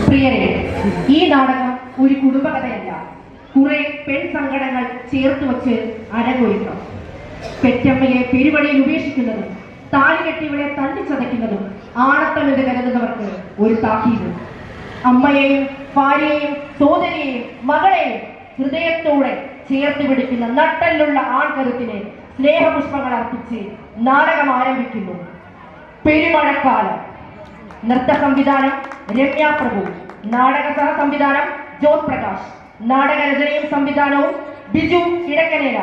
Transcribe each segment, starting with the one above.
പ്രിയരെ, ഈ നാടകം ഒരു കുടുംബകഥയല്ല, കുറെ പെൺസങ്കടങ്ങൾ ചേർത്ത് വച്ച് അരങ്ങൊരുക്കാം. പെറ്റമ്മയെ പെരുവഴിയിൽ ഉപേക്ഷിക്കുന്നതും താലി കെട്ടിയവളെ തല്ലിച്ചതയ്ക്കുന്നതും ആണത്തമെന്ന് കരുതുന്നവർക്ക് ഒരു താക്കീത്. അമ്മയെയും ഭാര്യയെയും സോദരിയെയും മകളെയും ഹൃദയത്തോടെ ചേർത്ത് പിടിക്കുന്ന നട്ടലുള്ള ആൺകരുത്തിന് സ്നേഹപുഷ്പങ്ങൾ അർപ്പിച്ച് നാടകം ആരംഭിക്കുന്നു. പെരുമഴക്കാലം. നൃത്ത സംവിധാനം രമ്യ പ്രഭു, നാടക സഹ സംവിധാനം ജ്യോത് പ്രകാശ്, നാടക രചനയും സംവിധാനവും ബിജു കിഴക്കനേല.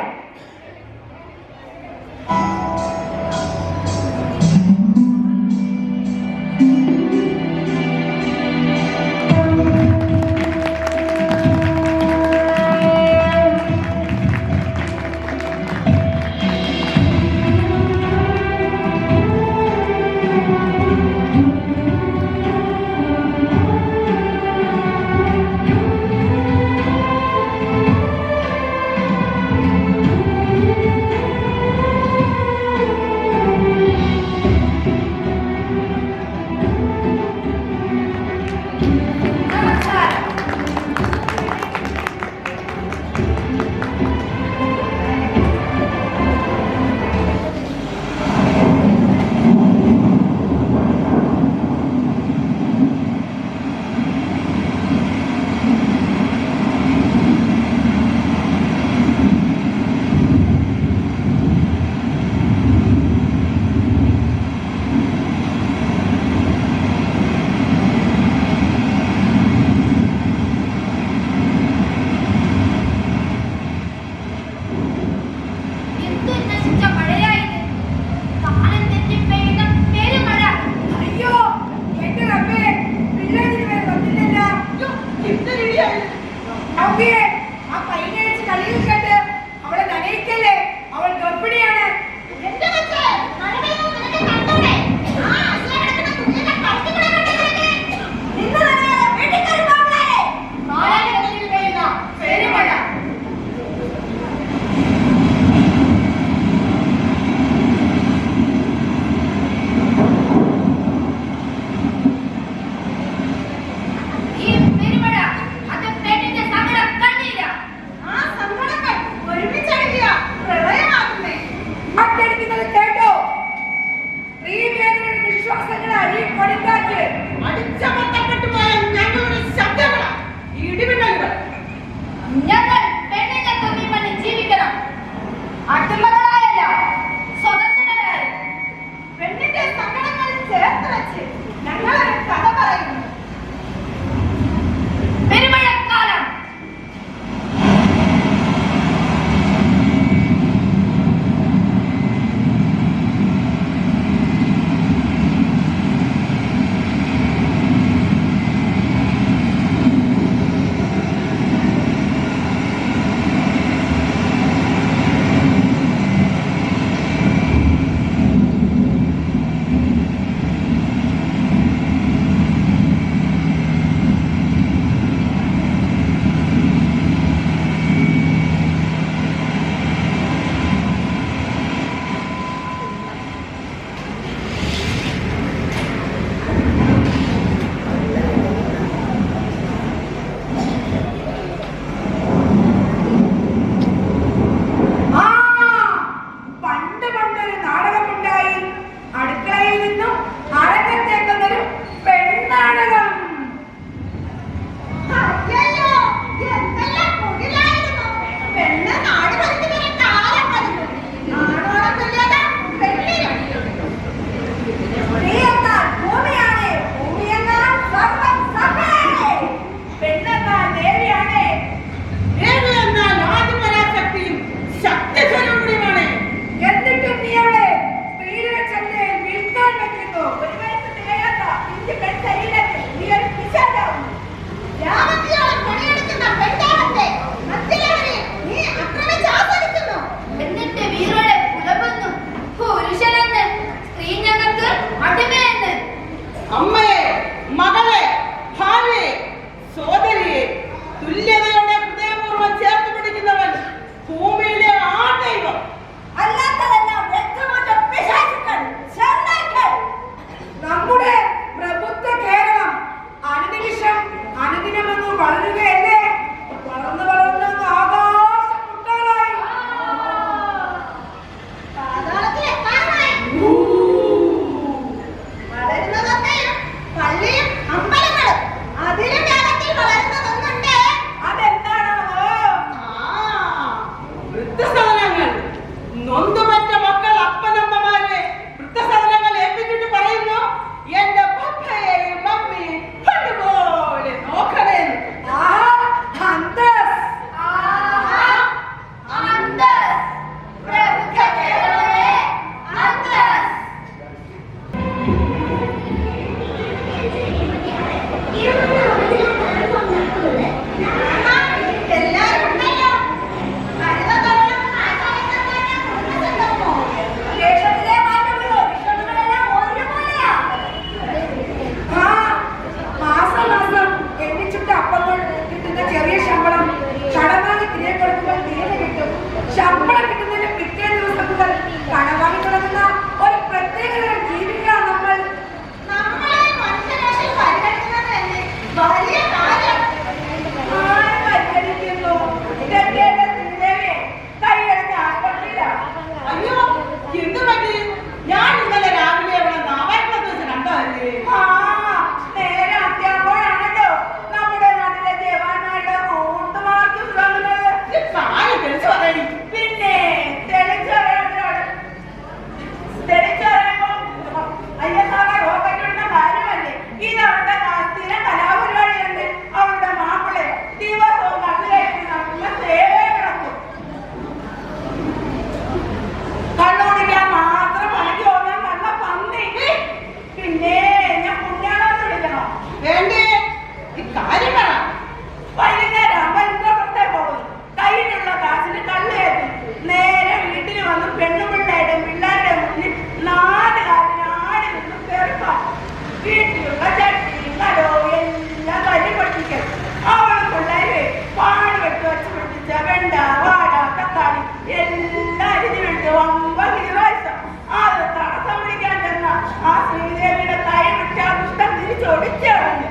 ഒടിച്ചു കളഞ്ഞു.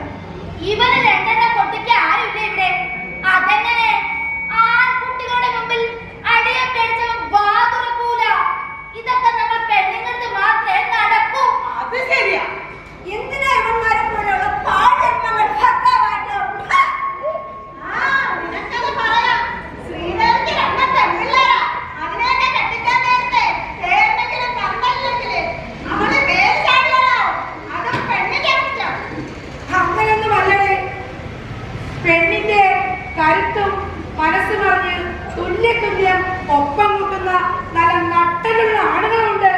ഇവന് രണ്ടെണ്ണം പൊട്ടിക്ക് ആരുമില്ല ഇവിടെ. അതെങ്ങനെ ആൺകുട്ടികളുടെ മുമ്പിൽ അടിയെ പേടിച്ചവൻ വാ തുറക്കൂല. ഇതൊക്കെ നമ്മൾ പെണ്ണുങ്ങൾക്ക് മാത്രമേ നടക്കൂ. അത് ശരിയാ. എന്തിനാ ഇവന്മാരെ പോലെയുള്ള പാഴന്മകൾ ഭർത്താവായിട്ട്? നിനക്കത് പറയാം. ശ്രീദേവിക്ക് രണ്ടും പെൺപിള്ളേരാ. അതിനെയൊക്കെ കെട്ടിക്കാൻ നേരത്തെ ഏതെങ്കിലും തന്നല്ലെങ്കില് അവള് വേലിച്ചാടിയാലോ? അതും പെണ്ണിന്റെ കുറ്റം. അങ്ങനെയൊന്നും അല്ലടേ. പെണ്ണിന്റെ കരുത്തും മനസ്സ് പറഞ്ഞ് തുല്യം ഒപ്പം കൂട്ടുന്ന നല്ല നട്ടലുള്ള ആളുകളുണ്ട്.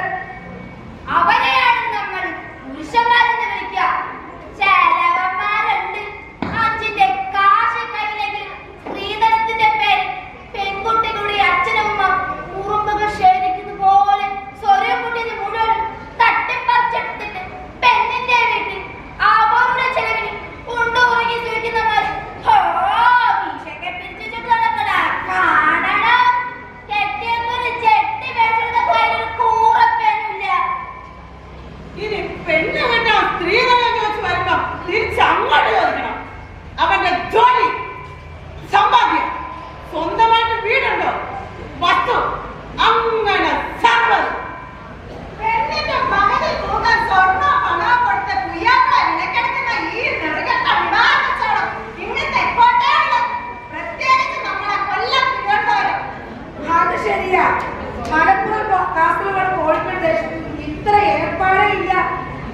അവരെയാണ് നമ്മൾ പുരുഷന്മാരെന്ന് വിളിക്കുക. ചെലവന്മാരുണ്ട്. അച്ഛന്റെ കാശ് കയ്യിലെങ്കിലും സ്ത്രീധനത്തിന്റെ പേര് പെൺകുട്ടികളുടെ അച്ഛനമ്മ ഉറുമ്പുകൾ ശേഖരിക്കുന്ന പോലെ സ്വരം കുട്ടിയെ മുഴുവൻ തട്ടിപ്പറിച്ചെടുത്തിട്ട് പെണ്ണിന്റെ വീട്ടിൽ അവരുടെ ചെലവിന് ഉണ്ടുറങ്ങി സൂചിക്കുന്നവർ വീശൊക്കെ പിരിച്ചിട്ട് നടക്കടാ. കാണണം. കെട്ടിയൊരു ചെട്ടി വേഷയുടെ കയ്യിലൊരു കൂറപ്പേനില്ല. ഇനി പെണ്ണ് കെട്ടാ സ്ത്രീകളെ ചോദിച്ച് വരുമ്പോ തിരിച്ചങ്ങോട്ട് ചോദിക്കണം. അവന്റെ ജോലി, സമ്പാദ്യം, സ്വന്തമായിട്ട് വീടുണ്ടോ, വസ്തു, അങ്ങനെ സർവ്വത്. പെണ്ണിന്റെ മകനെ തൂക്കാൻ സ്വർണ്ണ പണം കൊടുത്ത പ്രിയാക്കളെ വിലക്കെടുക്കുന്ന ഈ നെറുകെട്ട വിവാഹക്കച്ചവടം ഇങ്ങ് തെക്കോട്ടേയുള്ളൂ. പ്രത്യേകിച്ച് നമ്മളെ കൊല്ലം തിരുവനന്തപുരം. അത് ശരിയാ. മലപ്പുറം, കാസർഗോഡ്, കോഴിക്കോട് ദേശത്ത് ഇത്ര ഏർപ്പാടേ ഇല്ല.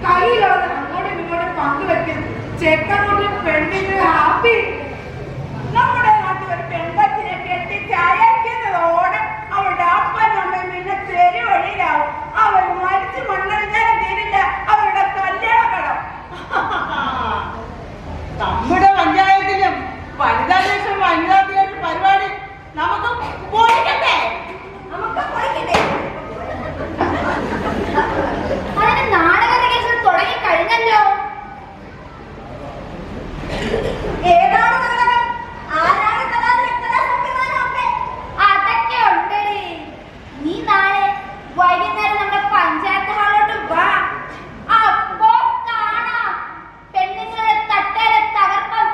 കയ്യിലുള്ളത് അങ്ങോട്ടും ഇങ്ങോട്ടും പങ്കുവെക്കും. ചെക്കങ്ങോട്ട് പെണ്ണിന് ഹാപ്പി. നമ്മുടെ നാട്ടിൽ ഒരു പെൺകൊച്ചിനെ കെട്ടിച്ചയക്കുന്നതോടെ അവളുടെ അപ്പൻ അമ്മയും പിന്നെ തെരുവഴിയിലാവും. അവർ മരിച്ചു മണ്ണടിഞ്ഞാലും തീരില്ല അവരുടെ കല്യാണം. നമ്മുടെ പഞ്ചായത്തിലും വനിതാ ദിവസം വനിതാ ദിനം പരിപാടി നമുക്ക് പൊളിക്കട്ടെ. അതിന് നാടക റിഹേഴ്സൽ തുടങ്ങി കഴിഞ്ഞല്ലോ. ഏതാണ് നാടകം? ആരാണ് കഥാസംവിധാനമൊക്കെ? അതൊക്കെ ഉണ്ടടി. നീ നാളെ വൈകുന്നേരം നമ്മുടെ പഞ്ചായത്ത് ഹാളിലോട്ട് വാ. അപ്പോ കാണാം പെണ്ണുങ്ങളുടെ തട്ടേലെ തകർപ്പം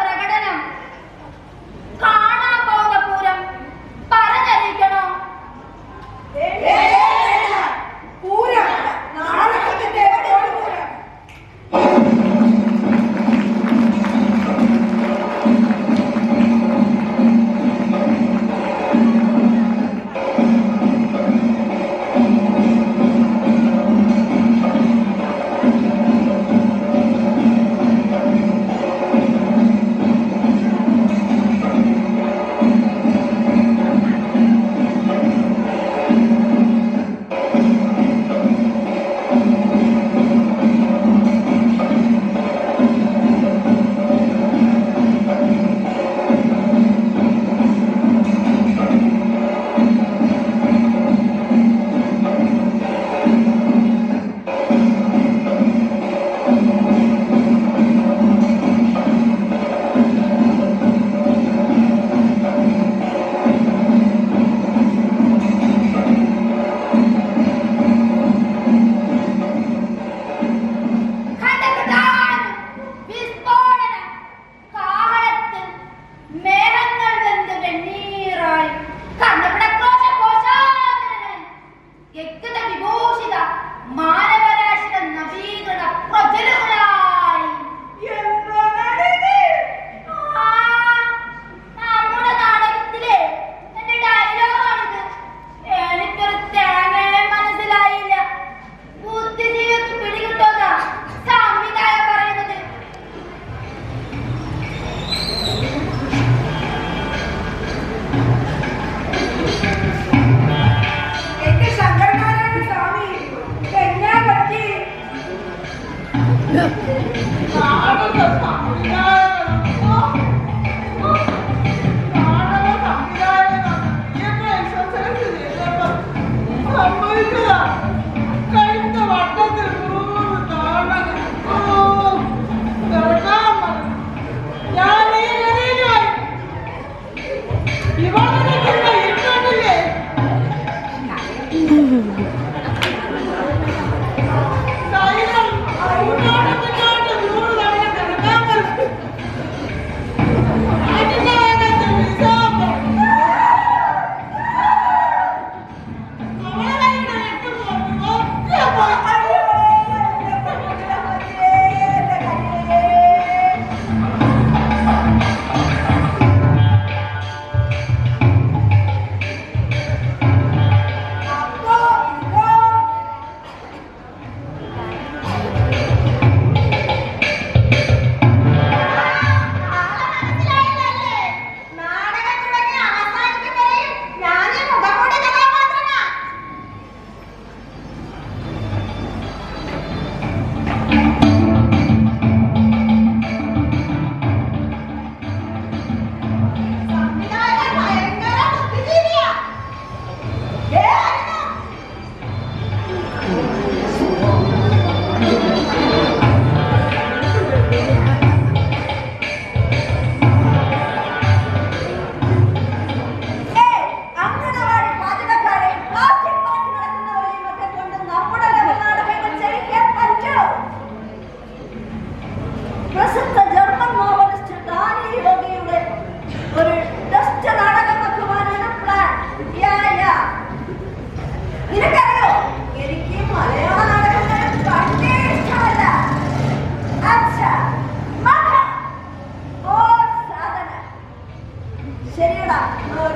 ശരിയടാ,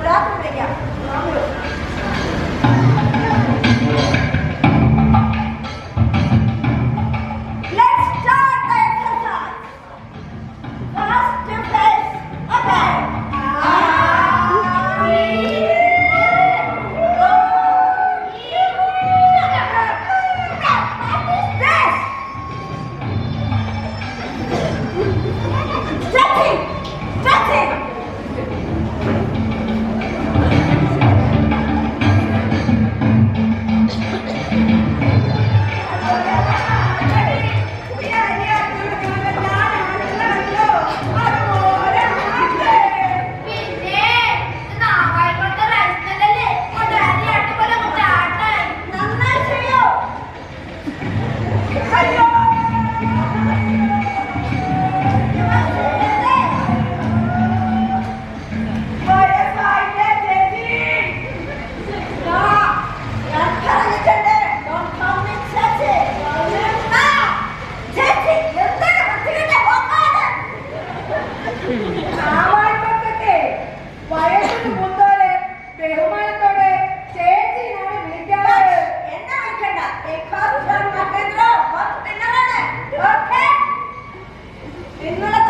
രാത്രി വിളിക്കാം. Let's start the exercise. First phase. Okay. Stretching. Stretching. പിന്നെ നാവായിക്കോട്ടെ റൈസ്മല്ലേ കൊണ്ടാടി പോലെ മുട്ടാട്ടെ. നന്നായി ചെയ്യോ. അയ്യോ. വയസ്സായില്ലേ ചേച്ചി? ഞാൻ പറഞ്ഞിട്ടുണ്ട്. Don't call me ചേച്ചി. ചേച്ചി, എന്താണ് വൃത്തികെട്ട പോക്കാണ്? ആവായിക്കൊക്കെ വയസ്സിന് മുന്തോടെ ബഹുമാനത്തോടെ ചേച്ചിനാണ് വിളിക്കാറ്. എന്നെ വിളിക്കണ്ട. because ഞാൻ മഹേന്ദ്ര, work പിന്നലാണ്. Okay? നിങ്ങളെ